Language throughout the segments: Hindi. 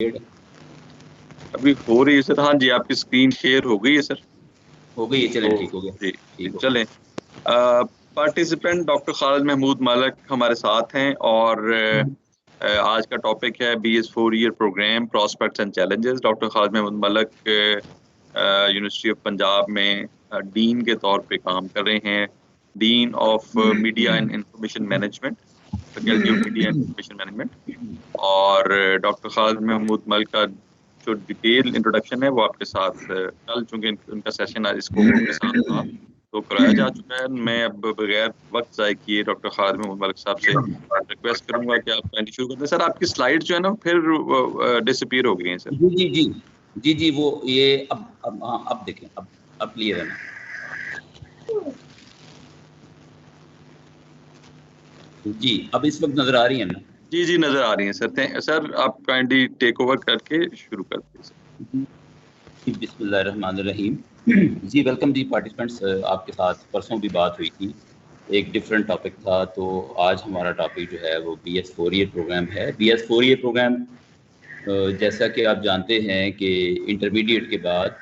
अभी हो रही है सर। हाँ जी, आपकी स्क्रीन शेयर हो गई है सर। हो गई है, चलें तो ठीक हो गया। जी ठीक हो चलें। पार्टिसिपेंट डॉक्टर खालिद महमूद मलिक हमारे साथ हैं और आज का टॉपिक है BS4 year program prospects and challenges. Doctor Khalid Mahmood Malik university of Punjab में डीन के तौर पे काम कर रहे हैं। Dean of media and information management, faculty of media and information management. और डॉक्टर खालिद महमूद मलिक का जो डिटेल इंट्रोडक्शन है वो आपके साथ कल, चूंकि उनका सेशन आज इसको के साथ था तो कराया जा चुका है। मैं अब बगैर वक्त ज़ाय किए डॉक्टर खालिद महमूद मलिक साहब से रिक्वेस्ट करूंगा कि आप पहले शुरू कर दें। सर आपकी स्लाइड जो है ना फिर डिसअपीयर हो गई हैं सर। जी जी जी जी जी वो ये अब हाँ, अब देखें, अब क्लियर है ना? जी, अब इस वक्त नजर आ रही है ना? जी जी नजर आ रही हैं सर। सर आप काइंडली टेक ओवर करके शुरू कर दीजिए। बिस्मिल्लाहिर्रहमानिर्रहीम। जी वेलकम जी पार्टिसिपेंट्स, आपके साथ परसों भी बात हुई थी, एक डिफरेंट टॉपिक था। तो आज हमारा टॉपिक जो है वो BS4 ईयर प्रोग्राम है। BS4 ईयर प्रोग्राम जैसा कि आप जानते हैं कि इंटरमीडिएट के बाद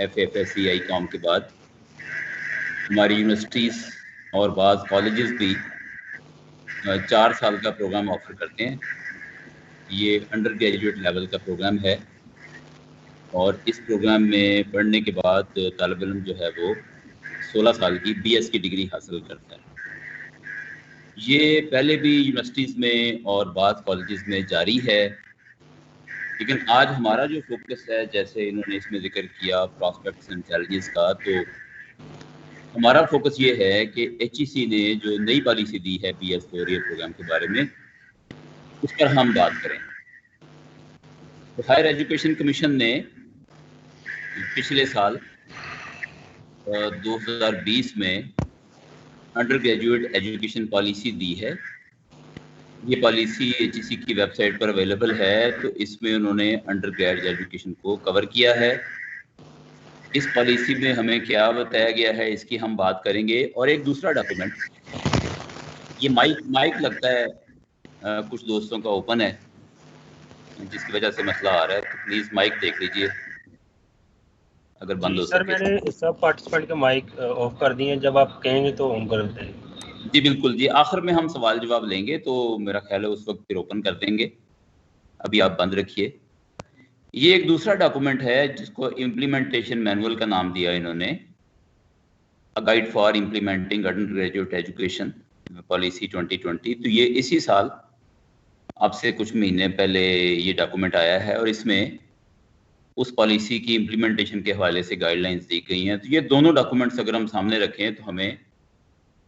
FFSCI कॉम के बाद हमारी यूनिवर्सिटीज़ और बाज़ कॉलेजेस भी 4 साल का प्रोग्राम ऑफर करते हैं। ये अंडर ग्रेजुएट लेवल का प्रोग्राम है और इस प्रोग्राम में पढ़ने के बाद तालिब इल्म जो है वो 16 साल की BS की डिग्री हासिल करता है। ये पहले भी यूनिवर्सिटीज़ में और बाज़ कॉलेजेस में जारी है, लेकिन आज हमारा जो फोकस है, जैसे इन्होंने इसमें जिक्र किया प्रॉस्पेक्ट्स एंड चैलेंजेस का, तो हमारा फोकस ये है कि HEC ने जो नई पॉलिसी दी है BS4 ईयर प्रोग्राम के बारे में, उस पर हम बात करें। तो हायर एजुकेशन कमीशन ने पिछले साल 2020 में अंडर ग्रेजुएट एजुकेशन पॉलिसी दी है। ये पॉलिसी HEC की वेबसाइट पर अवेलेबल है। तो इसमें उन्होंने अंडर ग्रेड एजुकेशन को कवर किया है। इस पॉलिसी में हमें क्या बताया गया है, इसकी हम बात करेंगे। और एक दूसरा डॉक्यूमेंट, ये माइक लगता है कुछ दोस्तों का ओपन है, जिसकी वजह से मसला आ रहा है, तो प्लीज़ माइक देख लीजिए अगर बंद जी हो सर, सके। मैंने सब पार्टिसिपेंट के माइक ऑफ कर दिए हैं, जब आप कहेंगे तो ऑन कर देंगे। जी बिल्कुल जी, आखिर में हम सवाल जवाब लेंगे तो मेरा ख्याल है उस वक्त फिर ओपन कर देंगे। अभी आप बंद रखिए। ये एक दूसरा डॉक्यूमेंट है जिसको इम्प्लीमेंटेशन मैनुअल का नाम दिया इन्होंने, a guide for implementing under graduate education policy 2020। तो ये इसी साल अब से कुछ महीने पहले ये डॉक्यूमेंट आया है और इसमें उस पॉलिसी की इम्प्लीमेंटेशन के हवाले से गाइडलाइंस दी गई हैं। तो ये दोनों डॉक्यूमेंट्स अगर हम सामने रखें तो हमें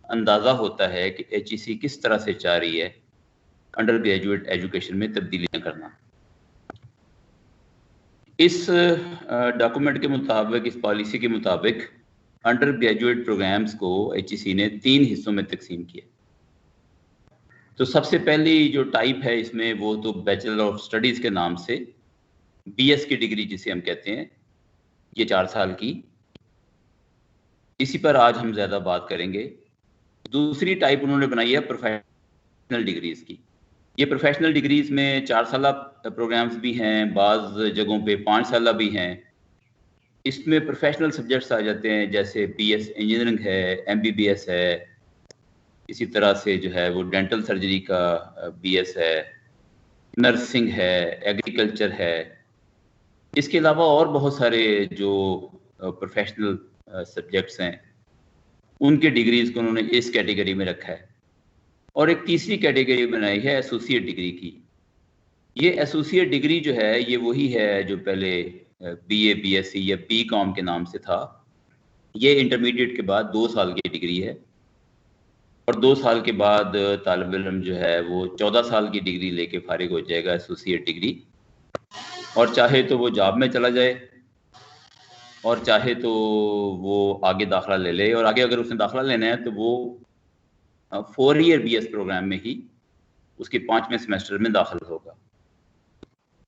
अंदाज़ा होता है कि HEC किस तरह से चाह रही है अंडर ग्रेजुएट एजुकेशन में तब्दीलियां करना। इस डॉक्यूमेंट के मुताबिक, इस पॉलिसी के मुताबिक अंडर ग्रेजुएट प्रोग्राम्स को HEC ने 3 हिस्सों में तकसीम किया। तो सबसे पहली जो टाइप है इसमें, वो तो बैचलर ऑफ स्टडीज़ के नाम से BS की डिग्री जिसे हम कहते हैं, ये 4 साल की, इसी पर आज हम ज़्यादा बात करेंगे। दूसरी टाइप उन्होंने बनाई है प्रोफेशनल डिग्रीज़ की। ये प्रोफेशनल डिग्रीज़ में 4 साल प्रोग्राम्स भी हैं, बाज़ जगहों पे 5 साल भी हैं। इसमें प्रोफेशनल सब्जेक्ट्स आ जाते हैं, जैसे BS इंजीनियरिंग है, MBBS है, इसी तरह से जो है वो डेंटल सर्जरी का BS है, नर्सिंग है, एग्रीकल्चर है। इसके अलावा और बहुत सारे जो प्रोफेशनल सब्जेक्ट्स हैं, उनके डिग्रीज़ को उन्होंने इस कैटेगरी में रखा है। और एक तीसरी कैटेगरी बनाई है एसोसिएट डिग्री की। ये एसोसिएट डिग्री जो है, ये वही है जो पहले BA BSc या BCom के नाम से था। ये इंटरमीडिएट के बाद 2 साल की डिग्री है और 2 साल के बाद तालिब इल्म जो है वो 14 साल की डिग्री लेके फारिग हो जाएगा, एसोसिएट डिग्री। और चाहे तो वो जॉब में चला जाए और चाहे तो वो आगे दाखिला ले ले, और आगे अगर उसने दाखिला लेना है तो वो 4 ईयर BS प्रोग्राम में ही उसके 5वें सेमेस्टर में दाखिल होगा।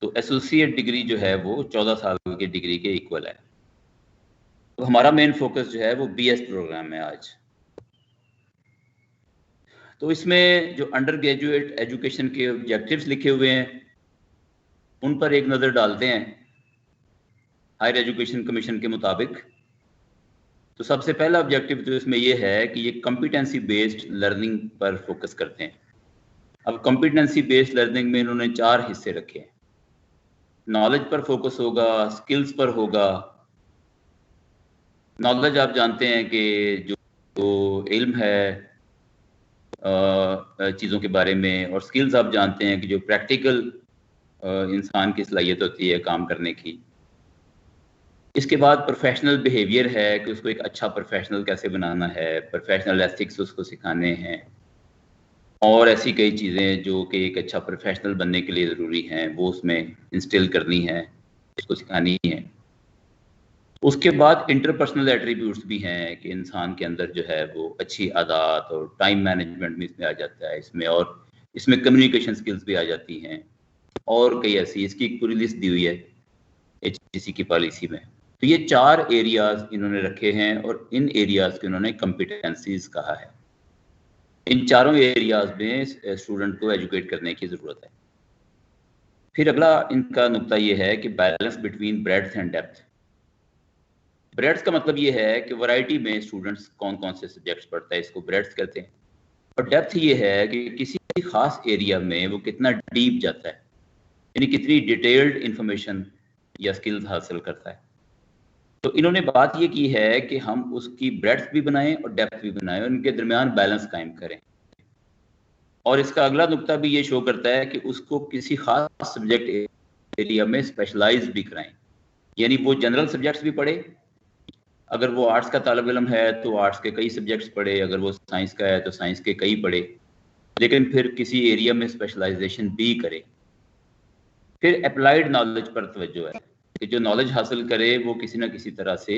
तो एसोसिएट डिग्री जो है वो 14 साल की डिग्री के इक्वल है। तो हमारा मेन फोकस जो है वो BS प्रोग्राम है आज। तो इसमें जो अंडर ग्रेजुएट एजुकेशन के ऑब्जेक्टिव्स लिखे हुए हैं, उन पर एक नज़र डालते हैं हायर एजुकेशन कमीशन के मुताबिक। तो सबसे पहला ऑब्जेक्टिव तो इसमें यह है कि ये कॉम्पिटेंसी बेस्ड लर्निंग पर फोकस करते हैं। अब कॉम्पिटेंसी बेस्ड लर्निंग में इन्होंने 4 हिस्से रखे हैं। नॉलेज पर फोकस होगा, स्किल्स पर होगा। नॉलेज आप जानते हैं कि जो इल्म है चीज़ों के बारे में, और स्किल्स आप जानते हैं कि जो प्रैक्टिकल इंसान की सलाहियत होती है काम करने की। इसके बाद प्रोफेशनल बिहेवियर है कि उसको एक अच्छा प्रोफेशनल कैसे बनाना है, प्रोफेशनल एथिक्स उसको सिखाने हैं, और ऐसी कई चीज़ें जो कि एक अच्छा प्रोफेशनल बनने के लिए ज़रूरी हैं वो उसमें इंस्टिल करनी है, उसको सिखानी है। उसके बाद इंटरपर्सनल एट्रीब्यूट्स भी हैं कि इंसान के अंदर जो है वो अच्छी आदत और टाइम मैनेजमेंट भी इसमें आ जाता है इसमें, और इसमें कम्युनिकेशन स्किल्स भी आ जाती हैं, और कई ऐसी, इसकी एक पूरी लिस्ट दी हुई है HEC की पॉलिसी में। तो ये 4 एरियाज इन्होंने रखे हैं और इन एरियाज को इन्होंने कॉम्पिटेंसीज कहा है। इन चारों एरियाज में स्टूडेंट को एजुकेट करने की ज़रूरत है। फिर अगला इनका नुक्ता ये है कि balance between breadth and depth. Breadth का मतलब ये है कि वैरायटी में स्टूडेंट्स कौन कौन से सब्जेक्ट्स पढ़ता है, इसको ब्रेड्थ कहते हैं। और डेप्थ ये है कि किसी खास एरिया में वो कितना डीप जाता है, यानी कितनी डिटेल्ड इंफॉर्मेशन या स्किल्स हासिल करता है। तो इन्होंने बात ये की है कि हम उसकी ब्रेड्थ भी बनाएं और डेप्थ भी बनाएं और इनके दरमियान बैलेंस कायम करें। और इसका अगला नुक्ता भी ये शो करता है कि उसको किसी खास सब्जेक्ट एरिया में स्पेशलाइज भी कराएं, यानी वो जनरल सब्जेक्ट्स भी पढ़े। अगर वो आर्ट्स का तालिब इल्म है तो आर्ट्स के कई सब्जेक्ट्स पढ़े, अगर वो साइंस का है तो साइंस के कई पढ़े, लेकिन फिर किसी एरिया में स्पेशलाइजेशन भी करे। फिर अप्लाइड नॉलेज पर तवज्जो है कि जो नॉलेज हासिल करे वो किसी ना किसी तरह से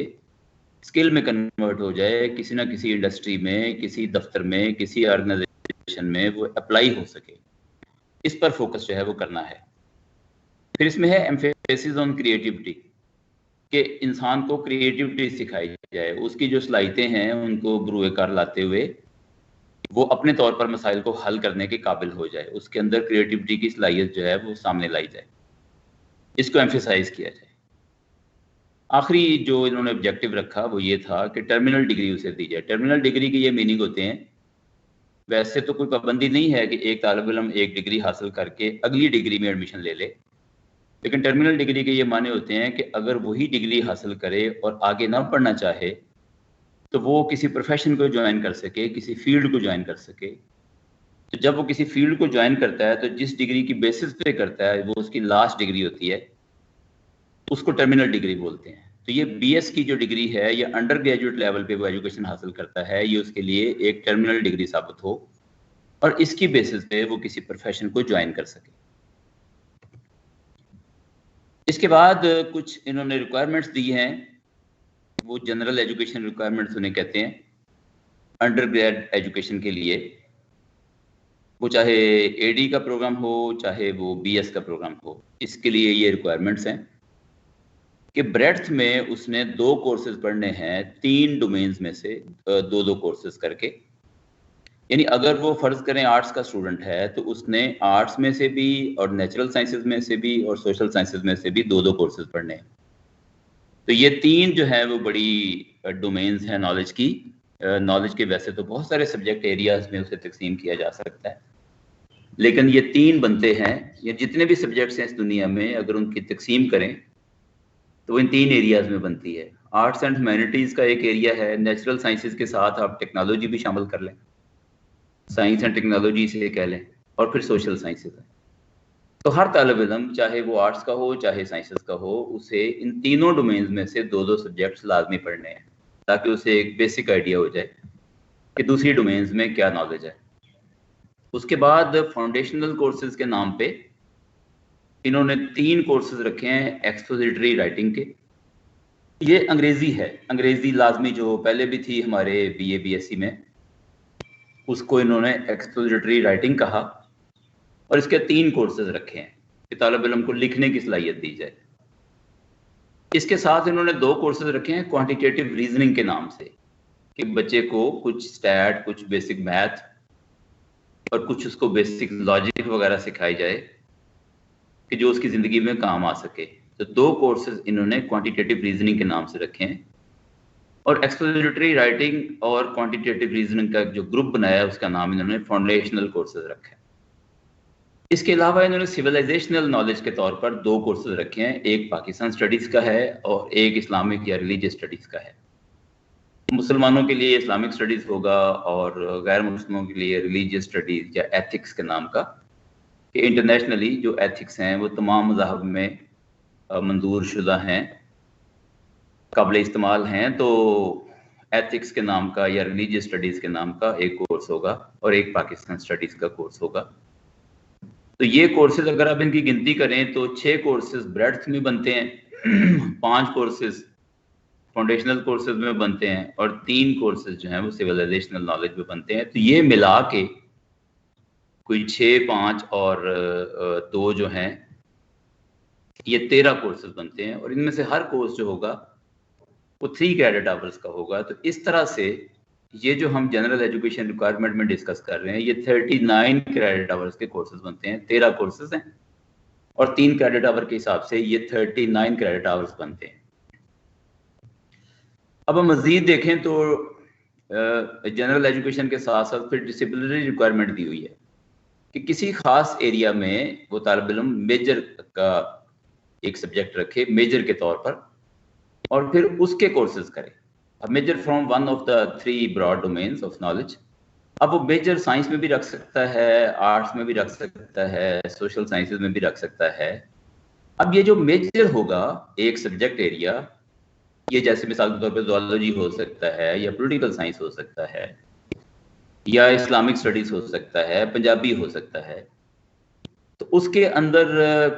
स्किल में कन्वर्ट हो जाए, किसी ना किसी इंडस्ट्री में, किसी दफ्तर में, किसी ऑर्गेनाइजेशन में वो अप्लाई हो सके। इस पर फोकस जो है वो करना है। फिर इसमें है एम्फेसिस ऑन क्रिएटिविटी, कि इंसान को क्रिएटिविटी सिखाई जाए, उसकी जो सलाहियतें हैं उनको बरूए कार लाते हुए वो अपने तौर पर मसाइल को हल करने के काबिल हो जाए, उसके अंदर क्रिएटिविटी की सलाहियत जो है वो सामने लाई जाए, इसको एम्फेसाइज किया जाए। आखिरी जो इन्होंने ऑब्जेक्टिव रखा वो ये था कि टर्मिनल डिग्री उसे दी जाए। टर्मिनल डिग्री के ये मीनिंग होते हैं, वैसे तो कोई पाबंदी नहीं है कि एक तालिब इल्म एक डिग्री हासिल करके अगली डिग्री में एडमिशन ले ले, लेकिन टर्मिनल डिग्री के ये माने होते हैं कि अगर वही डिग्री हासिल करे और आगे ना पढ़ना चाहे तो वो किसी प्रोफेशन को ज्वाइन कर सके, किसी फील्ड को ज्वाइन कर सके। तो जब वो किसी फील्ड को ज्वाइन करता है तो जिस डिग्री की बेसिस पे करता है वो उसकी लास्ट डिग्री होती है, उसको टर्मिनल डिग्री बोलते हैं। तो ये BS की जो डिग्री है या अंडर ग्रेजुएट लेवल पे वो एजुकेशन हासिल करता है, ये उसके लिए एक टर्मिनल डिग्री साबित हो और इसकी बेसिस पे वो किसी प्रोफेशन को ज्वाइन कर सके। इसके बाद कुछ इन्होंने रिक्वायरमेंट्स दी हैं, वो जनरल एजुकेशन रिक्वायरमेंट्स उन्हें कहते हैं अंडर ग्रेड एजुकेशन के लिए। वो चाहे AD का प्रोग्राम हो चाहे वो BS का प्रोग्राम हो, इसके लिए ये रिक्वायरमेंट्स हैं कि ब्रेड्थ में उसने 2 कोर्सेज पढ़ने हैं 3 डोमेन्स में से 2-2 कोर्सेज करके। यानी अगर वो फर्ज करें आर्ट्स का स्टूडेंट है तो उसने आर्ट्स में से भी और नेचुरल साइंसेज में से भी और सोशल साइंसेज में से भी 2-2 कोर्सेज पढ़ने हैं। तो ये 3 जो है वो बड़ी डोमेन्स हैं नॉलेज की। नॉलेज के वैसे तो बहुत सारे सब्जेक्ट एरियाज में उसे तकसीम किया जा सकता है, लेकिन ये 3 बनते हैं। ये जितने भी सब्जेक्ट्स हैं इस दुनिया में अगर उनकी तकसीम करें तो वो इन 3 एरियाज में बनती है। आर्ट्स एंड ह्यूमैनिटीज़ का एक एरिया है, नेचुरल साइंसेज के साथ आप टेक्नोलॉजी भी शामिल कर लें, साइंस एंड टेक्नोलॉजी से कह लें, और फिर सोशल साइंसेज है। तो हर तालिब इल्म चाहे वो आर्ट्स का हो चाहे साइंसेज का हो, उसे इन तीनों डोमेन्स में से 2-2 सब्जेक्ट्स लाजमी पढ़ने हैं ताकि उसे एक बेसिक आइडिया हो जाए कि दूसरी डोमेन्स में क्या नॉलेज है। उसके बाद फाउंडेशनल कोर्सेज के नाम पे इन्होंने 3 कोर्सेज रखे हैं एक्सपोजिटरी राइटिंग के। ये अंग्रेजी है, अंग्रेजी लाजमी जो पहले भी थी हमारे BA BSc में, उसको इन्होंने एक्सपोजिटरी राइटिंग कहा और इसके 3 कोर्सेज रखे हैं कि तालिब इल्म को लिखने की सलाहियत दी जाए। इसके साथ इन्होंने 2 कोर्सेज रखे हैं क्वांटिटेटिव रीजनिंग के नाम से, कि बच्चे को कुछ स्टैट, कुछ बेसिक मैथ और कुछ उसको बेसिक लॉजिक वगैरह सिखाई जाए कि जो उसकी ज़िंदगी में काम आ सके। तो 2 कोर्सेज इन्होंने क्वांटिटेटिव रीजनिंग के नाम से रखे हैं, और एक्सप्लोरेटरी राइटिंग और क्वांटिटेटिव रीजनिंग का जो ग्रुप बनाया है उसका नाम इन्होंने फाउंडेशनल कोर्सेज रखा है। इसके अलावा इन्होंने सिविलाइजेशनल नॉलेज के तौर पर 2 कोर्सेज रखे हैं, एक पाकिस्तान स्टडीज़ का है और एक इस्लामिक या रिलीजियस स्टडीज़ का है। मुसलमानों के लिए इस्लामिक स्टडीज़ होगा और गैर मुस्लिमों के लिए रिलीजियस स्टडीज़ या एथिक्स के नाम का, कि इंटरनेशनली जो एथिक्स हैं वो तमाम मज़ाहब में मंजूर शुदा हैं, काबिल इस्तेमाल हैं। तो एथिक्स के नाम का या रिलीजियस स्टडीज़ के नाम का एक कोर्स होगा और एक पाकिस्तान स्टडीज़ का कोर्स होगा। तो ये कोर्सेज अगर आप इनकी गिनती करें तो 6 कोर्सेज ब्रेड्थ में बनते हैं, 5 कोर्सेज फाउंडेशनल कोर्सेज में बनते हैं और 3 कोर्सेज जो हैं वो सिविलाइजेशनल नॉलेज में बनते हैं। तो ये मिला के कोई 6, 5 और 2 जो हैं ये 13 कोर्सेज बनते हैं, और इनमें से हर कोर्स जो होगा वो 3 क्रेडिट आवर्स का होगा। तो इस तरह से ये जो हम जनरल एजुकेशन रिक्वायरमेंट में डिस्कस कर रहे हैं ये 39 क्रेडिट आवर्स के कोर्सेज बनते हैं। 13 कोर्सेज हैं और 3 क्रेडिट आवर के हिसाब से ये 39 क्रेडिट आवर्स बनते हैं। अब हम मज़ीद देखें तो जनरल एजुकेशन के साथ साथ फिर डिसिप्लिनरी रिक्वायरमेंट दी हुई है कि किसी खास एरिया में वो तालिब इल्म मेजर का एक सब्जेक्ट रखे मेजर के तौर पर, और फिर उसके कोर्सेज करे। अब major from one of the 3 broad domains of knowledge. अब वो मेजर साइंस में भी रख सकता है, आर्ट्स में भी रख सकता है, सोशल साइंसेज में भी रख सकता है। अब ये जो मेजर होगा एक सब्जेक्ट एरिया, ये जैसे मिसाल के तौर पे ज़ूलॉजी हो सकता है या पॉलिटिकल साइंस हो सकता है या इस्लामिक स्टडीज हो सकता है, पंजाबी हो सकता है। तो उसके अंदर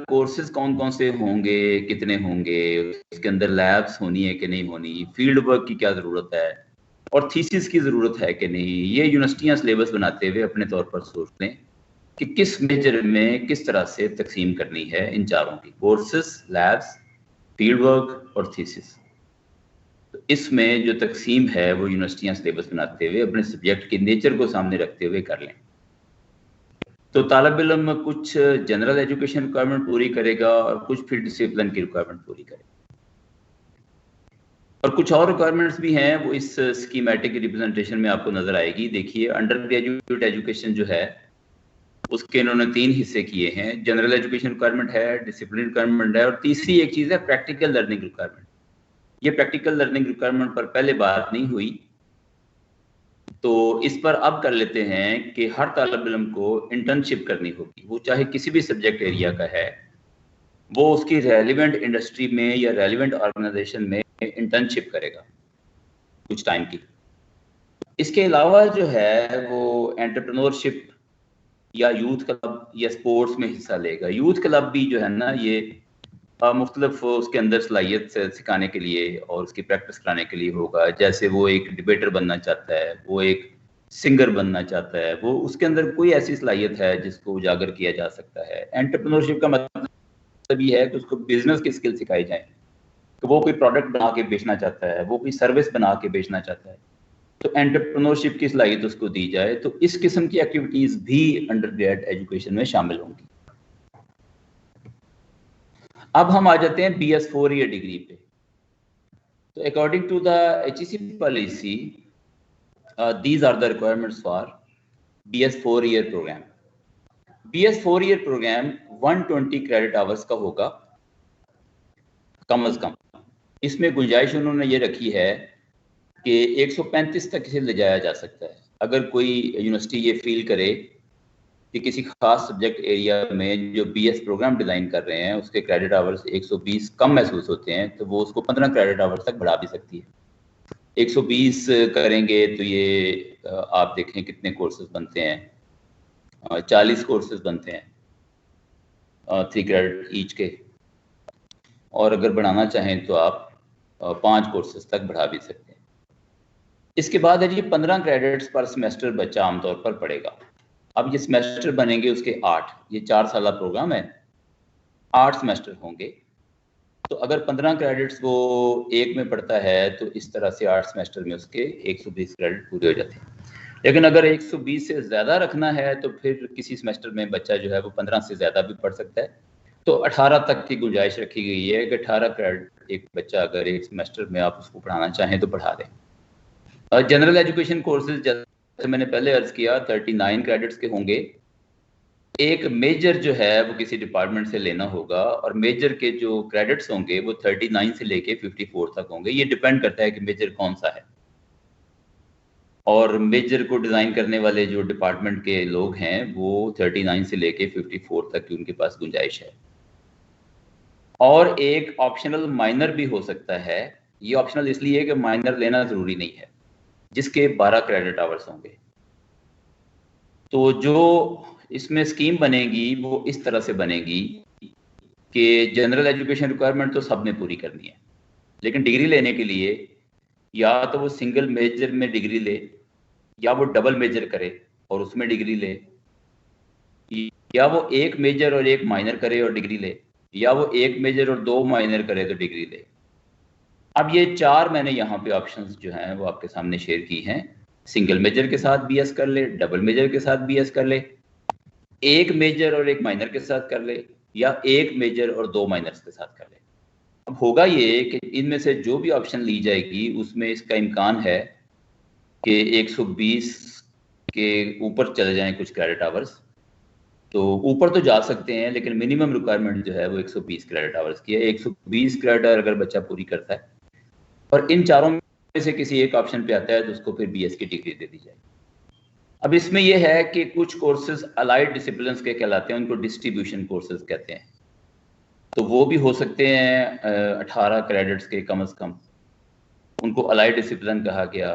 कोर्सेज कौन कौन से होंगे, कितने होंगे, उसके अंदर लैब्स होनी है कि नहीं होनी, फील्ड वर्क की क्या ज़रूरत है और थीसिस की ज़रूरत है कि नहीं, ये यूनिवर्सिटियाँ सिलेबस बनाते हुए अपने तौर पर सोच लें कि किस मेजर में किस तरह से तकसीम करनी है इन चारों की, कोर्सेज, लैब्स, फील्ड वर्क और थीसिस। तो इसमें जो तकसीम है वो यूनिवर्सिटियाँ सिलेबस बनाते हुए अपने सब्जेक्ट के नेचर को सामने रखते हुए कर लें। तो तालिब इल्म कुछ जनरल एजुकेशन रिक्वायरमेंट पूरी करेगा और कुछ फिर डिसिप्लिन की रिक्वायरमेंट पूरी करेगा, और कुछ और रिक्वायरमेंट्स भी हैं वो इस स्कीमेटिक रिप्रेजेंटेशन में आपको नजर आएगी। देखिए, अंडर ग्रेजुएट एजुकेशन जो है उसके इन्होंने 3 हिस्से किए हैं। जनरल एजुकेशन रिक्वायरमेंट है, डिसिप्लिन रिक्वायरमेंट है, और तीसरी एक चीज़ है प्रैक्टिकल लर्निंग रिक्वायरमेंट। ये प्रैक्टिकल लर्निंग रिक्वायरमेंट पर पहले बात नहीं हुई, तो इस पर अब कर लेते हैं कि हर तालिब इल्म को इंटर्नशिप करनी होगी, वो चाहे किसी भी सब्जेक्ट एरिया का है, वो उसकी रेलिवेंट इंडस्ट्री में या रेलिवेंट ऑर्गेनाइजेशन में इंटर्नशिप करेगा कुछ टाइम की। इसके अलावा जो है वो एंटरप्रेन्योरशिप या यूथ क्लब या स्पोर्ट्स में हिस्सा लेगा। यूथ क्लब भी जो है ना ये मुख्तलिफ उसके अंदर सलाहियत सिखाने के लिए और उसकी प्रैक्टिस कराने के लिए होगा। जैसे वो एक डिबेटर बनना चाहता है, वो एक सिंगर बनना चाहता है, वो उसके अंदर कोई ऐसी सलाहियत है जिसको उजागर किया जा सकता है। एंटरप्रेन्योरशिप का मतलब ये है कि उसको बिजनेस की स्किल सिखाई जाए, तो वो कोई प्रोडक्ट बना के बेचना चाहता है, वो कोई सर्विस बना के बेचना चाहता है, तो एंटरप्रेन्योरशिप की सलाहियत उसको दी जाए। तो इस किस्म की एक्टिविटीज़ भी अंडर ग्रेड एजुकेशन में शामिल होंगी। अब हम आ जाते हैं BS 4 ईयर डिग्री पे। तो according to the HEC policy these are the requirements for BS 4 year program. BS 4 year program 120 credit hours का होगा कम अज कम। इसमें गुंजाइश उन्होंने ये रखी है कि 135 तक इसे ले जाया जा सकता है। अगर कोई यूनिवर्सिटी ये फील करे कि किसी खास सब्जेक्ट एरिया में जो BS प्रोग्राम डिज़ाइन कर रहे हैं उसके क्रेडिट आवर्स 120 कम महसूस होते हैं, तो वो उसको 15 क्रेडिट आवर्स तक बढ़ा भी सकती है। 120 करेंगे तो ये आप देखें कितने कोर्सेज बनते हैं, 40 कोर्सेज बनते हैं 3 क्रेडिट ईच के, और अगर बढ़ाना चाहें तो आप 5 कोर्सेज तक बढ़ा भी सकते हैं। इसके बाद है जी 15 क्रेडिट्स पर सेमेस्टर बच्चा आमतौर पर पढ़ेगा। अब ये सेमेस्टर बनेंगे उसके 8, ये 4 साल प्रोग्राम है, 8 सेमेस्टर होंगे। तो अगर 15 क्रेडिट्स वो एक में पढ़ता है तो इस तरह से 8 सेमेस्टर में उसके 120 क्रेडिट पूरे हो जाते हैं। लेकिन अगर 120 से ज़्यादा रखना है तो फिर किसी सेमेस्टर में बच्चा जो है वो 15 से ज़्यादा भी पढ़ सकता है। तो 18 तक की गुंजाइश रखी गई है कि 18 क्रेडिट एक बच्चा अगर एक सेमेस्टर में आप उसको पढ़ाना चाहें तो पढ़ा दें। और जनरल एजुकेशन कोर्सेज जैसे मैंने पहले अर्ज किया 39 क्रेडिट्स के होंगे। एक मेजर जो है वो किसी डिपार्टमेंट से लेना होगा और मेजर के जो क्रेडिट्स होंगे वो 39 से लेके 54 तक होंगे। ये डिपेंड करता है कि मेजर कौन सा है, और मेजर को डिज़ाइन करने वाले जो डिपार्टमेंट के लोग हैं वो 39 से लेके 54 तक की उनके पास गुंजाइश है। और एक ऑप्शनल माइनर भी हो सकता है। ये ऑप्शनल इसलिए है कि माइनर लेना ज़रूरी नहीं है, जिसके 12 क्रेडिट आवर्स होंगे। तो जो इसमें स्कीम बनेगी वो इस तरह से बनेगी कि जनरल एजुकेशन रिक्वायरमेंट तो सब ने पूरी करनी है, लेकिन डिग्री लेने के लिए या तो वो सिंगल मेजर में डिग्री ले, या वो डबल मेजर करे और उसमें डिग्री ले, या वो एक मेजर और एक माइनर करे और डिग्री ले, या वो एक मेजर और 2 माइनर करे तो डिग्री ले। अब ये 4 मैंने यहाँ पे ऑप्शंस जो हैं वो आपके सामने शेयर की हैं। सिंगल मेजर के साथ बीएस कर ले, डबल मेजर के साथ बीएस कर ले, एक मेजर और एक माइनर के साथ कर ले, या एक मेजर और 2 माइनर्स के साथ कर ले। अब होगा ये कि इनमें से जो भी ऑप्शन ली जाएगी उसमें इसका इम्कान है कि 120 के ऊपर चले जाएं कुछ क्रेडिट आवर्स। तो ऊपर तो जा सकते हैं, लेकिन मिनिमम रिक्वायरमेंट जो है वो 120 क्रेडिट आवर्स की है। 120 क्रेडिट आवर अगर बच्चा पूरी करता है और इन चारों में से किसी एक ऑप्शन पे आता है तो उसको फिर बीएस की डिग्री दे दी जाएगी। अब इसमें यह है कि कुछ कोर्सेज अलाइड डिसिप्लिन्स के कहलाते हैं, उनको डिस्ट्रीब्यूशन कोर्सेज कहते हैं। तो वो भी हो सकते हैं 18 क्रेडिट्स के कम से कम, उनको अलाइड डिसिप्लिन कहा गया।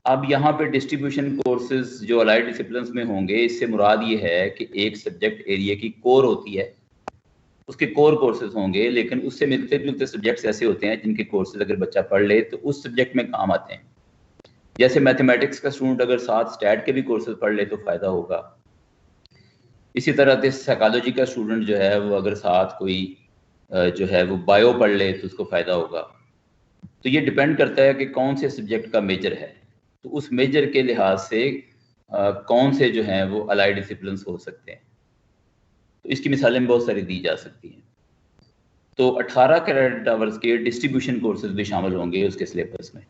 अब यहाँ पे डिस्ट्रीब्यूशन कोर्सेज जो अलाइड डिसिप्लिन्स में होंगे, इससे मुराद ये है कि एक सब्जेक्ट एरिया की कोर होती है, उसके कोर कोर्सेज होंगे, लेकिन उससे मिलते जुलते सब्जेक्ट्स ऐसे होते हैं जिनके कोर्सेज अगर बच्चा पढ़ ले तो उस सब्जेक्ट में काम आते हैं। जैसे मैथमेटिक्स का स्टूडेंट अगर साथ स्टैट के भी कोर्सेज पढ़ ले तो फ़ायदा होगा। इसी तरह से साइकोलॉजी का स्टूडेंट जो है वो अगर साथ कोई जो है वो बायो पढ़ ले तो उसको फ़ायदा होगा। तो ये डिपेंड करता है कि कौन से सब्जेक्ट का मेजर है, तो उस मेजर के लिहाज से कौन से जो हैं वो अलाइड डिसिप्लिन्स हो सकते हैं। तो इसकी मिसालें बहुत सारी दी जा सकती हैं। तो 18 क्रेडिट आवर्स के डिस्ट्रीब्यूशन कोर्सेज भी शामिल होंगे उसके सिलेबस में।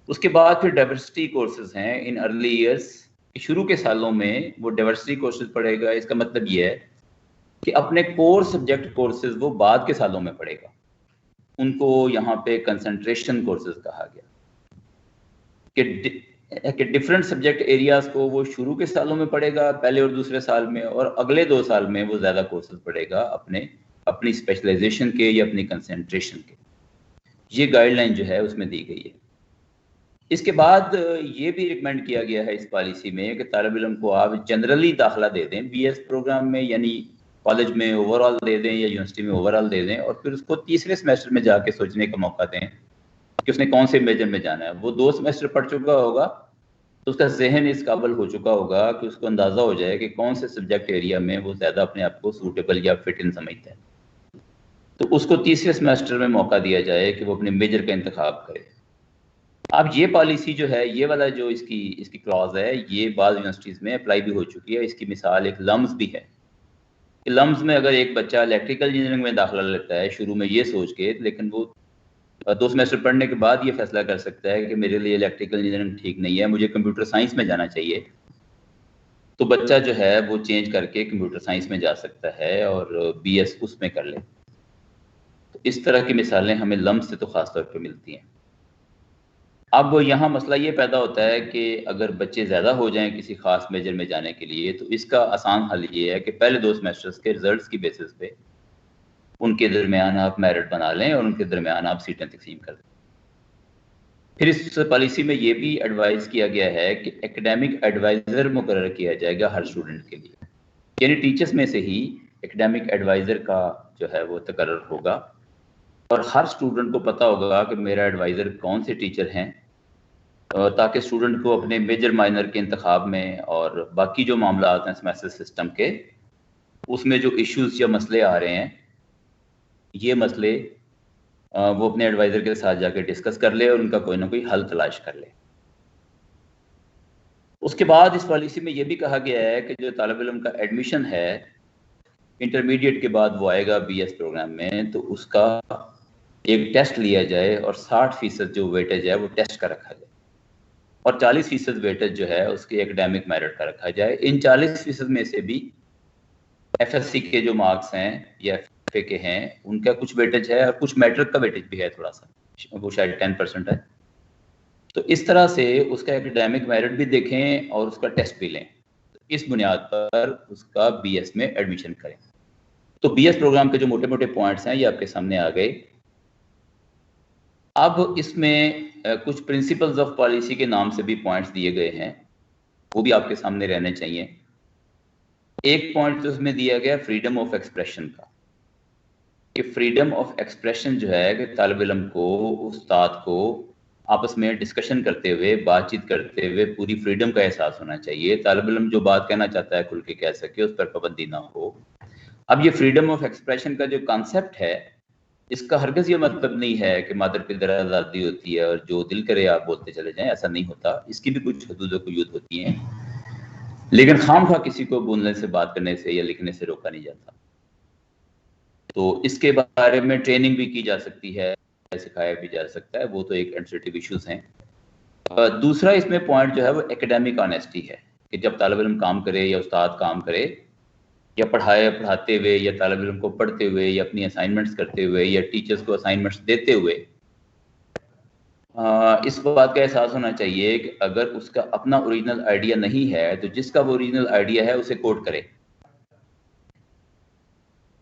उसके बाद फिर डाइवर्सिटी कोर्सेज हैं। इन अर्ली ईयर्स, शुरू के सालों में वो डाइवर्सिटी कोर्सेज पढ़ेगा। इसका मतलब ये है कि अपने कोर सब्जेक्ट कोर्सेज वो बाद के सालों में पढ़ेगा। उनको यहाँ पे कंसंट्रेशन कोर्सेज कहा गया कि डिफरेंट सब्जेक्ट एरियाज को वो शुरू के सालों में पढ़ेगा, पहले और दूसरे साल में, और अगले 2 साल में वो ज़्यादा कोर्सेज पढ़ेगा अपनी स्पेशलाइजेशन के या अपनी कंसंट्रेशन के। ये गाइडलाइन जो है उसमें दी गई है। इसके बाद ये भी रिकमेंड किया गया है इस पॉलिसी में कि तालिब इल्म को आप जनरली दाखिला दे दें बीएस प्रोग्राम में, यानी कॉलेज में ओवरऑल दे दें या यूनिवर्सिटी में ओवरऑल दे दें, और फिर उसको तीसरे सेमेस्टर में जाके सोचने का मौका दें कि उसने कौन से मेजर में जाना है। वो 2 सेमेस्टर पढ़ चुका होगा तो उसका जहन इस काबिल हो चुका होगा कि उसको अंदाज़ा हो जाए कि कौन से सब्जेक्ट एरिया में वो ज़्यादा अपने आप को सूटेबल या फिट इन समझता है। तो उसको तीसरे सेमेस्टर में मौका दिया जाए कि वो अपने मेजर का इंतखाब करे। अब ये पॉलिसी जो है, ये वाला जो इसकी क्लॉज है, ये बाज़ यूनिवर्सिटीज़ में अप्लाई भी हो चुकी है। इसकी मिसाल एक लम्स भी है। लम्स में अगर एक बच्चा इलेक्ट्रिकल इंजीनियरिंग में दाखिला लेता है शुरू में ये सोच के, लेकिन वो 2 सेमेस्टर पढ़ने के बाद ये फैसला कर सकता है कि मेरे लिए इलेक्ट्रिकल इंजीनियरिंग ठीक नहीं है, मुझे कंप्यूटर साइंस में जाना चाहिए, तो बच्चा जो है वो चेंज करके कंप्यूटर साइंस में जा सकता है और बीएस उसमें कर ले। तो इस तरह की मिसालें हमें लम्स से तो ख़ास तौर पर मिलती हैं। अब यहाँ मसला ये पैदा होता है कि अगर बच्चे ज़्यादा हो जाएं किसी ख़ास मेजर में जाने के लिए, तो इसका आसान हल ये है कि पहले 2 सेमेस्टर्स के रिजल्ट्स की बेसिस पे उनके दरमियान आप मेरिट बना लें और उनके दरमियान आप सीटें तकसीम कर दें। फिर इस पॉलिसी में ये भी एडवाइस किया गया है कि एकेडमिक एडवाइज़र मुकर्रर किया जाएगा हर स्टूडेंट के लिए, यानी टीचर्स में से ही एकेडमिक एडवाइज़र का जो है वो तकर्रर होगा और हर स्टूडेंट को पता होगा कि मेरा एडवाइज़र कौन से टीचर हैं, ताकि स्टूडेंट को अपने मेजर माइनर के इंतखाब में और बाकी जो मामला आते हैं सेमेस्टर सिस्टम के, उसमें जो इश्यूज या मसले आ रहे हैं, ये मसले वो अपने एडवाइज़र के साथ जाके डिस्कस कर ले और उनका कोई ना कोई हल तलाश कर ले। उसके बाद इस पॉलिसी में ये भी कहा गया है कि जो तालिब इल्म का एडमिशन है इंटरमीडिएट के बाद वो आएगा BS प्रोग्राम में, तो उसका एक टेस्ट लिया जाए और 60% जो वेटेज है वो टेस्ट का रखा जाए और 40% वेटेज जो है उसके एकेडमिक मेरिट का रखा जाए। इन 40% में से भी FSC के जो मार्क्स हैं या FA के हैं उनका कुछ वेटेज है और कुछ मैट्रिक का वेटेज भी है थोड़ा सा, वो शायद 10% है। तो इस तरह से उसका एकेडमिक मेरिट भी देखें और उसका टेस्ट भी लें, इस बुनियाद पर उसका BS में एडमिशन करें। तो BS प्रोग्राम के जो मोटे मोटे पॉइंट्स हैं ये आपके सामने आ गए। अब इसमें कुछ प्रिंसिपल्स ऑफ पॉलिसी के नाम से भी पॉइंट्स दिए गए हैं, वो भी आपके सामने रहने चाहिए। एक पॉइंट तो उसमें दिया गया फ्रीडम ऑफ एक्सप्रेशन का, कि फ्रीडम ऑफ एक्सप्रेशन जो है कि तालिब इल्म को, उस्ताद को आपस में डिस्कशन करते हुए, बातचीत करते हुए पूरी फ्रीडम का एहसास होना चाहिए। तालिब इल्म जो बात कहना चाहता है खुल के कह सके, उस पर पाबंदी ना हो। अब ये फ्रीडम ऑफ एक्सप्रेशन का जो कॉन्सेप्ट है, इसका हरगिज़ ये मतलब नहीं है कि मादर पिदर आज़ादी होती है और जो दिल करे आप बोलते चले जाएं, ऐसा नहीं होता। इसकी भी कुछ हदूद व कुयूद होती हैं, लेकिन खामखा किसी को बोलने से, बात करने से या लिखने से रोका नहीं जाता। तो इसके बारे में ट्रेनिंग भी की जा सकती है, सिखाया भी जा सकता है, वो तो एक एडमिनिस्ट्रेटिव इश्यूज हैं। दूसरा इसमें पॉइंट जो है वो एकेडमिक ऑनेस्टी है, कि जब तालिब इल्म काम करे या उस्ताद काम करे या पढ़ाते हुए या तालिब इल्म को पढ़ते हुए या अपनी असाइनमेंट्स करते हुए या टीचर्स को असाइनमेंट्स देते हुए, इस बात का एहसास होना चाहिए कि अगर उसका अपना ओरिजिनल आइडिया नहीं है तो जिसका वो ओरिजिनल आइडिया है उसे कोट करे।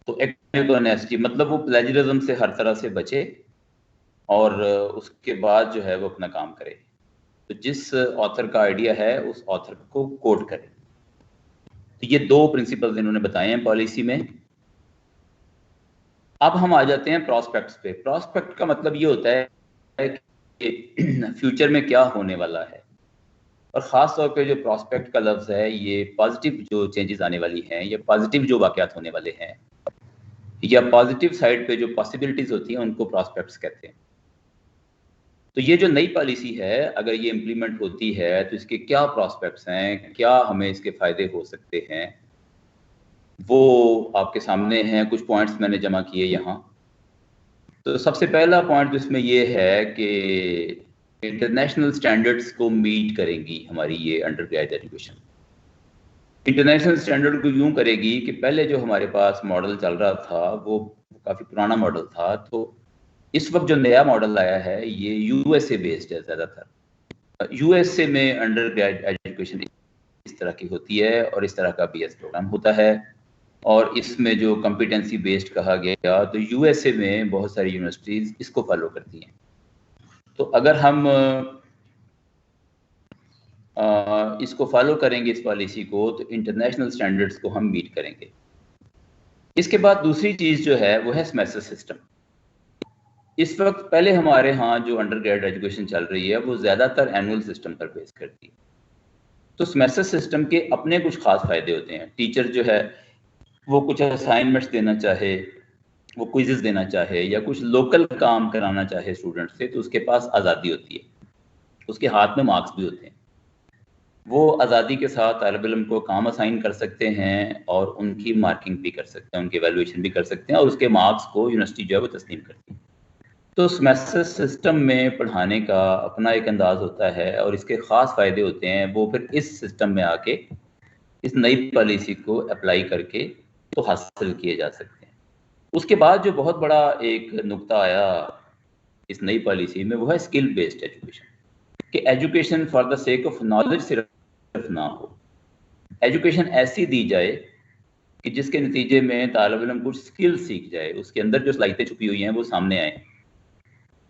तो एकेडमिक ऑनेस्टी मतलब वो प्लेजरिज्म से हर तरह से बचे और उसके बाद जो है वो अपना काम करे। तो जिस ऑथर का आइडिया है उस ऑथर को कोट करे। तो ये दो प्रिंसिपल्स इन्होंने बताए हैं पॉलिसी में। अब हम आ जाते हैं प्रॉस्पेक्ट्स पे। प्रॉस्पेक्ट का मतलब ये होता है कि फ्यूचर में क्या होने वाला है, और ख़ास तौर पे जो प्रॉस्पेक्ट का लफ्ज़ है ये पॉजिटिव जो चेंजेस आने वाली हैं या पॉजिटिव जो वाक़यात होने वाले हैं या पॉजिटिव साइड पे जो पॉसिबिलिटीज़ होती हैं उनको प्रॉस्पेक्ट्स कहते हैं। तो ये जो नई पॉलिसी है, अगर ये इम्प्लीमेंट होती है तो इसके क्या प्रॉस्पेक्ट्स हैं, क्या हमें इसके फ़ायदे हो सकते हैं, वो आपके सामने हैं। कुछ पॉइंट्स मैंने जमा किए यहाँ। तो सबसे पहला पॉइंट इसमें ये है कि इंटरनेशनल स्टैंडर्ड्स को मीट करेंगी हमारी ये under graduate education. International standard को यूँ करेगी कि पहले जो हमारे पास मॉडल चल रहा था वो काफ़ी पुराना मॉडल था, तो इस वक्त जो नया मॉडल आया है ये USA बेस्ड है ज़्यादातर। USA में अंडर ग्रेजुएट एजुकेशन इस तरह की होती है और इस तरह का BS प्रोग्राम होता है, और इसमें जो कॉम्पिटेंसी बेस्ड कहा गया तो USA में बहुत सारी यूनिवर्सिटीज़ इसको फॉलो करती हैं। तो अगर हम इसको फॉलो करेंगे इस पॉलिसी को, तो इंटरनेशनल स्टैंडर्ड्स को हम मीट करेंगे। इसके बाद दूसरी चीज़ जो है वो है सेमेस्टर सिस्टम। इस वक्त पहले हमारे यहाँ जो अंडर ग्रेजुएट एजुकेशन चल रही है वो ज़्यादातर एनुअल सिस्टम पर बेस करती है। तो सेमेस्टर सिस्टम के अपने कुछ खास फ़ायदे होते हैं। टीचर जो है वो कुछ असाइनमेंट्स देना चाहे, वो क्विज़ेस देना चाहे या कुछ लोकल काम कराना चाहे स्टूडेंट से, तो उसके पास आज़ादी होती है, उसके हाथ में मार्क्स भी होते हैं। वो आज़ादी के साथ तालिब इल्म को काम असाइन कर सकते हैं और उनकी मार्किंग भी कर सकते हैं, उनकी एवेल्युएशन भी कर सकते हैं और उसके मार्क्स को यूनिवर्सिटी जो है वो तस्लीम करती है। तो सेमेस्टर सिस्टम में पढ़ाने का अपना एक अंदाज़ होता है और इसके ख़ास फ़ायदे होते हैं। वो फिर इस सिस्टम में आके इस नई पॉलिसी को अप्लाई करके तो हासिल किए जा सकते हैं। उसके बाद जो बहुत बड़ा एक नुक्ता आया इस नई पॉलिसी में वो है स्किल बेस्ड एजुकेशन, कि education for the sake of knowledge सिर्फ ना हो, एजुकेशन ऐसी दी जाए कि जिसके नतीजे में तालिब इल्म कुछ स्किल सीख जाए, उसके अंदर जो सलाहियतें छुपी हुई हैं वो सामने आए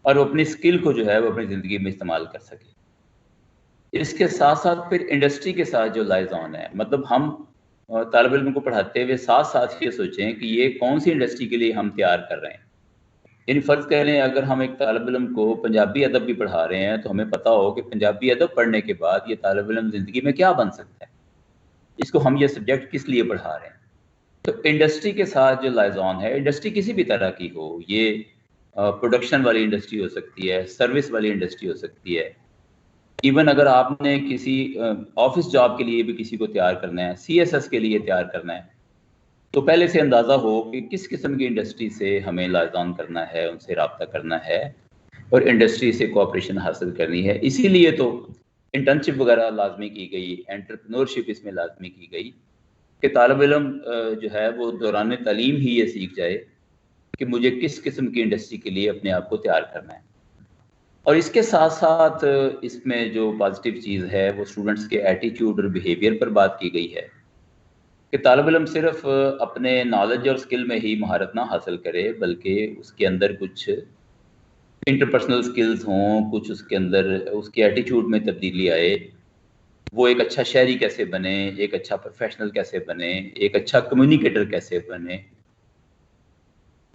और वो अपनी स्किल को जो है वो अपनी ज़िंदगी में इस्तेमाल कर सके। इसके साथ साथ फिर इंडस्ट्री के साथ जो लाइज ऑन है, मतलब हम तालिब इल्म को पढ़ाते हुए साथ साथ ये सोचें कि ये कौन सी इंडस्ट्री के लिए हम तैयार कर रहे हैं। यानी फ़र्ज़ कह लें अगर हम एक तालिब इल्म को पंजाबी अदब भी पढ़ा रहे हैं तो हमें पता हो कि पंजाबी अदब पढ़ने के बाद ये तालिब इल्म ज़िंदगी में क्या बन सकता है, इसको हम ये सब्जेक्ट किस लिए पढ़ा रहे हैं। तो इंडस्ट्री के साथ जो लाइज ऑन है, इंडस्ट्री किसी भी तरह की हो, ये प्रोडक्शन वाली इंडस्ट्री हो सकती है, सर्विस वाली इंडस्ट्री हो सकती है, इवन अगर आपने किसी ऑफिस जॉब के लिए भी किसी को तैयार करना है, CSS के लिए तैयार करना है, तो पहले से अंदाज़ा हो कि किस किस्म की इंडस्ट्री से हमें लाइज़ान करना है, उनसे रब्ता करना है और इंडस्ट्री से कोऑपरेशन हासिल करनी है। इसीलिए तो इंटर्नशिप वगैरह लाजमी की गई, एंटरप्रेन्योरशिप इसमें लाजमी की गई कि तालिब इल्म जो है वो दौरान तालीम ही ये सीख जाए कि मुझे किस किस्म की इंडस्ट्री के लिए अपने आप को तैयार करना है। और इसके साथ साथ इसमें जो पॉजिटिव चीज़ है वो स्टूडेंट्स के एटीट्यूड और बिहेवियर पर बात की गई है कि तालिब इल्म सिर्फ अपने नॉलेज और स्किल में ही महारत ना हासिल करे, बल्कि उसके अंदर कुछ इंटरपर्सनल स्किल्स हों, कुछ उसके अंदर उसके एटीट्यूड में तब्दीली आए, वो एक अच्छा शहरी कैसे बने, एक अच्छा प्रोफेशनल कैसे बने, एक अच्छा कम्युनिकेटर कैसे बने।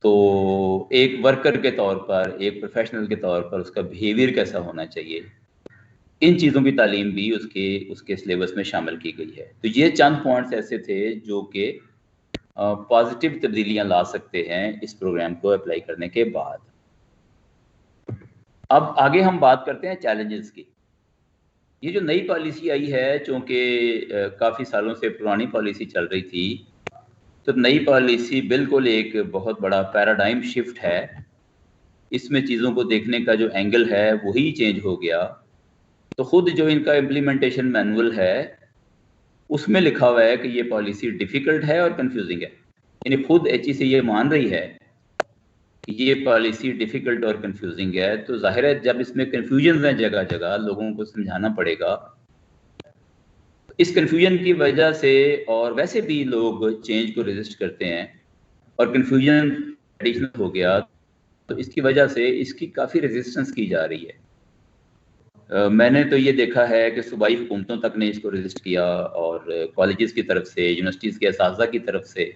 तो एक वर्कर के तौर पर, एक प्रोफेशनल के तौर पर उसका बिहेवियर कैसा होना चाहिए, इन चीज़ों की तालीम भी उसके सिलेबस में शामिल की गई है। तो ये चंद पॉइंट्स ऐसे थे जो कि पॉजिटिव तब्दीलियाँ ला सकते हैं इस प्रोग्राम को अप्लाई करने के बाद। अब आगे हम बात करते हैं चैलेंजेस की। ये जो नई पॉलिसी आई है, चूँकि काफ़ी सालों से पुरानी पॉलिसी चल रही थी, तो नई पॉलिसी बिल्कुल एक बहुत बड़ा पैराडाइम शिफ्ट है। इसमें चीज़ों को देखने का जो एंगल है वही चेंज हो गया। तो खुद जो इनका इम्प्लीमेंटेशन मैनुअल है उसमें लिखा हुआ है कि ये पॉलिसी डिफ़िकल्ट है और कंफ्यूजिंग है। यानी खुद HEC ये मान रही है कि ये पॉलिसी डिफ़िकल्ट और कंफ्यूजिंग है। तो जाहिर है जब इसमें कन्फ्यूजन है जगह जगह, लोगों को समझाना पड़ेगा। इस कन्फ्यूजन की वजह से और वैसे भी लोग चेंज को रेजिस्ट करते हैं और कन्फ्यूजन एडिशनल हो गया, तो इसकी वजह से इसकी काफ़ी रेजिस्टेंस की जा रही है। मैंने तो ये देखा है कि सूबाई हुकूमतों तक ने इसको रेजिस्ट किया और कॉलेजेस की तरफ से, यूनिवर्सिटीज़ के असातिज़ा की तरफ से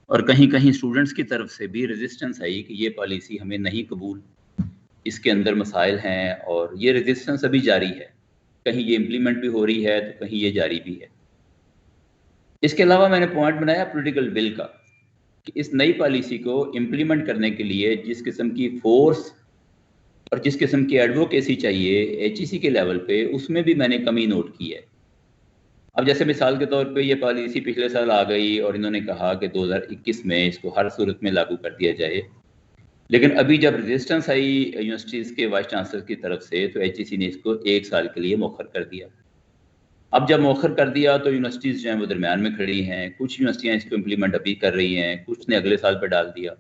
और कहीं कहीं स्टूडेंट्स की तरफ से भी रेजिस्टेंस आई कि ये पॉलिसी हमें नहीं कबूल, इसके अंदर मसाइल हैं और ये रेजिस्टेंस अभी जारी है। कहीं ये इम्प्लीमेंट भी हो रही है तो कहीं ये जारी भी है। इसके अलावा मैंने पॉइंट बनाया पॉलिटिकल विल का कि इस नई पॉलिसी को इम्प्लीमेंट करने के लिए जिस किस्म की फोर्स और जिस किस्म की एडवोकेसी चाहिए HEC के लेवल पे, उसमें भी मैंने कमी नोट की है। अब जैसे मिसाल के तौर पे ये पॉलिसी पिछले साल आ गई और इन्होंने कहा कि 2021 में इसको हर सूरत में लागू कर दिया जाए, लेकिन अभी जब रेजिस्टेंस आई यूनिवर्सिटीज़ के वाइस चांसलर की तरफ से तो HEC ने इसको 1 साल के लिए मौखर कर दिया। अब जब मौखर कर दिया तो यूनिवर्सिटीज़ जो हैं वो दरमियान में खड़ी हैं। कुछ यूनिवर्सिटियाँ इसको इम्प्लीमेंट अभी कर रही हैं, कुछ ने अगले साल पर डाल दिया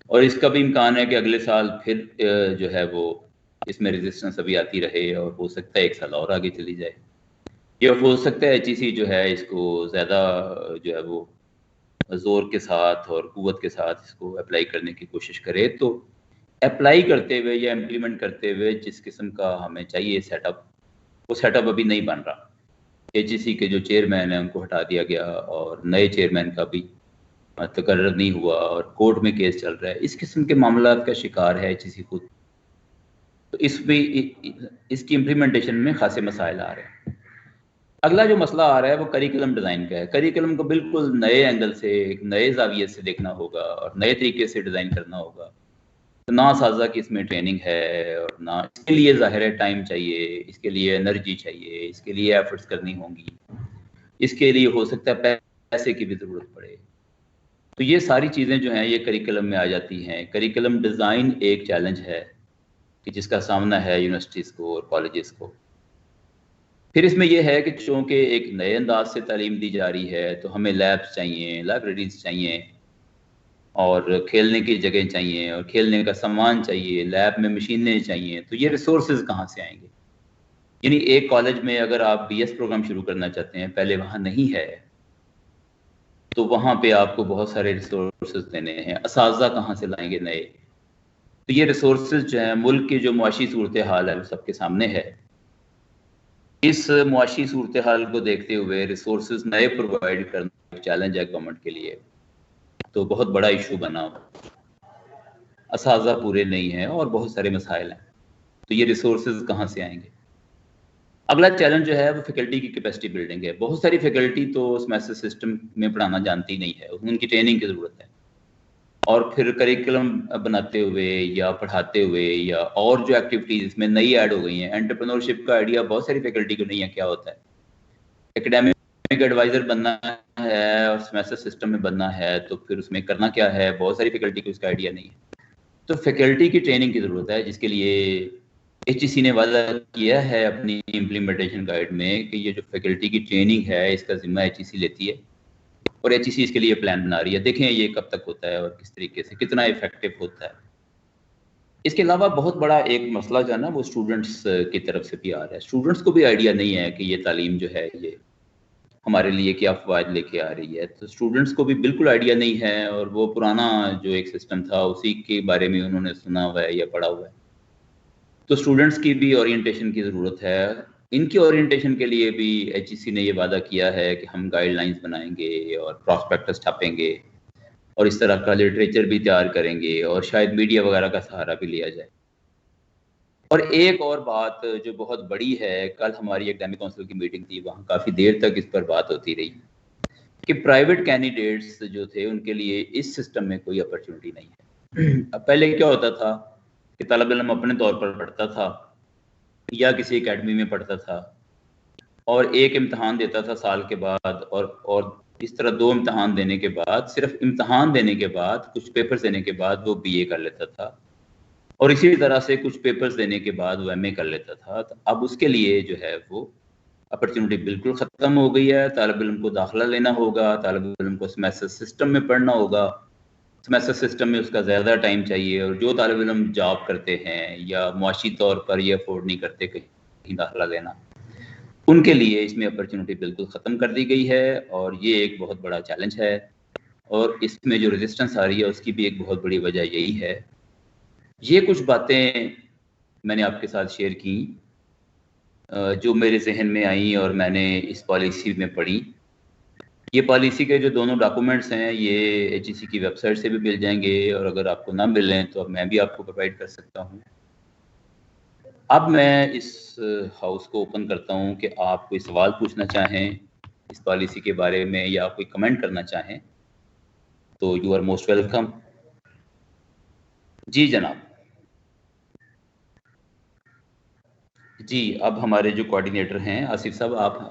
और इसका भी इम्कान है कि अगले साल फिर जो है वो इसमें रेजिस्टेंस अभी आती रहे और हो सकता है 1 साल और आगे चली जाए। ये हो सकता है HEC जो है इसको ज़्यादा जो है वो ज़ोर के साथ और क़ुव्वत के साथ इसको अप्लाई करने की कोशिश करे। तो अप्लाई करते हुए या इम्प्लीमेंट करते हुए जिस किस्म का हमें चाहिए सेटअप, वो सेटअप अभी नहीं बन रहा। HEC के जो चेयरमैन हैं उनको हटा दिया गया और नए चेयरमैन का भी तकर्रर नहीं हुआ और कोर्ट में केस चल रहा है। इस किस्म के मामलात का शिकार है HEC खुद। तो इसकी इम्प्लीमेंटेशन में खासे मसाइल आ रहे हैं। अगला जो मसला आ रहा है वो करिकुलम डिज़ाइन का है। करिकुलम को बिल्कुल नए एंगल से, एक नए ज़ाविये से देखना होगा और नए तरीके से डिज़ाइन करना होगा। तो ना साजा की इसमें ट्रेनिंग है और ना इसके लिए ज़ाहिर है टाइम चाहिए, इसके लिए एनर्जी चाहिए, इसके लिए एफर्ट्स करनी होंगी, इसके लिए हो सकता है पैसे की भी ज़रूरत पड़े। तो ये सारी चीज़ें जो हैं ये करिकुलम में आ जाती हैं। करिकुलम डिज़ाइन एक चैलेंज है कि जिसका सामना है यूनिवर्सिटीज़ को और कॉलेजेस को। फिर इसमें यह है कि चूँकि एक नए अंदाज से तालीम दी जा रही है तो हमें लैब्स चाहिए, लाइब्रेरीज़ चाहिए और खेलने की जगह चाहिए और खेलने का सामान चाहिए, लैब में मशीनें चाहिए। तो ये रिसोर्सेज कहाँ से आएंगे? यानी एक कॉलेज में अगर आप BS प्रोग्राम शुरू करना चाहते हैं, पहले वहाँ नहीं है, तो वहाँ पे आपको बहुत सारे रिसोर्सेज देने हैं। असातिज़ा कहाँ से लाएंगे नए? तो ये रिसोर्सेज जो है, मुल्क की जो मुआशी सूरत हाल है वो सबके सामने है। इस मुआशी सूरत हाल को देखते हुए रिसोर्सेज नए प्रोवाइड करना चैलेंज है गवर्नमेंट के लिए। तो बहुत बड़ा इशू बना, असातिज़ा पूरे नहीं हैं और बहुत सारे मसाइल हैं। तो ये रिसोर्सेज कहाँ से आएंगे? अगला चैलेंज जो है वो फैकल्टी की कैपेसिटी बिल्डिंग है। बहुत सारी फैकल्टी तो सेमेस्टर सिस्टम में पढ़ाना जानती नहीं है, उनकी ट्रेनिंग की ज़रूरत है। और फिर करिकुलम बनाते हुए या पढ़ाते हुए या और जो एक्टिविटीज़ इसमें नई ऐड हो गई हैं, एंटरप्रेन्योरशिप का आइडिया बहुत सारी फैकल्टी को नहीं है क्या होता है, एकेडमिक एडवाइजर बनना है और सेमेस्टर सिस्टम में बनना है तो फिर उसमें करना क्या है, बहुत सारी फैकल्टी को इसका आइडिया नहीं है। तो फैकल्टी की ट्रेनिंग की ज़रूरत है, जिसके लिए HEC ने वादा किया है अपनी इम्प्लीमेंटेशन गाइड में कि ये जो फैकल्टी की ट्रेनिंग है इसका जिम्मा HEC लेती है और HEC इसके लिए प्लान बना रही है। देखें ये कब तक होता है और किस तरीके से, कितना इफेक्टिव होता है। इसके अलावा बहुत बड़ा एक मसला जो है ना वो स्टूडेंट्स की तरफ से भी आ रहा है। स्टूडेंट्स को भी आइडिया नहीं है कि ये तालीम जो है ये हमारे लिए क्या फ़वाद लेके आ रही है। तो स्टूडेंट्स को भी बिल्कुल आइडिया नहीं है और वो पुराना जो एक सिस्टम था उसी के बारे में उन्होंने सुना हुआ है या पढ़ा हुआ है। तो स्टूडेंट्स की भी ओरिएंटेशन की ज़रूरत है। इनकी ओरिएंटेशन के लिए भी HEC ने ये वादा किया है कि हम गाइडलाइंस बनाएंगे और प्रॉस्पेक्टस छापेंगे और इस तरह का लिटरेचर भी तैयार करेंगे और शायद मीडिया वगैरह का सहारा भी लिया जाए। और एक और बात जो बहुत बड़ी है, कल हमारी एकेडमिक काउंसिल की मीटिंग थी, वहाँ काफ़ी देर तक इस पर बात होती रही कि प्राइवेट कैंडिडेट्स जो थे उनके लिए इस सिस्टम में कोई अपॉर्चुनिटी नहीं है। अब पहले क्या होता था कि तलब इल्म अपने तौर पर पढ़ता था या किसी एकेडमी में पढ़ता था और एक इम्तहान देता था साल के बाद और इस तरह 2 इम्तहान देने के बाद, सिर्फ इम्तहान देने के बाद, कुछ पेपर्स देने के बाद वो BA कर लेता था और इसी तरह से कुछ पेपर्स देने के बाद वो MA कर लेता था। तो अब उसके लिए जो है वो अपॉर्चुनिटी बिल्कुल ख़त्म हो गई है। तालिब इल्म को दाखिला लेना होगा, तालिब इल्म को सेमेस्टर सिस्टम में पढ़ना होगा। सेमेस्टर सिस्टम में उसका ज़्यादा टाइम चाहिए और जो तालिब इल्म जॉब करते हैं या मुआशी तौर पर ये अफोर्ड नहीं करते कहीं दाखिला लेना, उनके लिए इसमें अपॉर्चुनिटी बिल्कुल ख़त्म कर दी गई है और ये एक बहुत बड़ा चैलेंज है। और इसमें जो रेजिस्टेंस आ रही है उसकी भी एक बहुत बड़ी वजह यही है। ये कुछ बातें मैंने आपके साथ शेयर की जो मेरे जहन में आई और मैंने इस पॉलिसी में पढ़ी। ये पॉलिसी के जो दोनों डॉक्यूमेंट्स हैं ये HEC की वेबसाइट से भी मिल जाएंगे और अगर आपको ना मिलें तो मैं भी आपको प्रोवाइड कर सकता हूँ। अब मैं इस हाउस को ओपन करता हूँ कि आप कोई सवाल पूछना चाहें इस पॉलिसी के बारे में या कोई कमेंट करना चाहें तो यू आर मोस्ट वेलकम। जी जनाब। जी, अब हमारे जो कोऑर्डिनेटर हैं आसिफ साहब, आप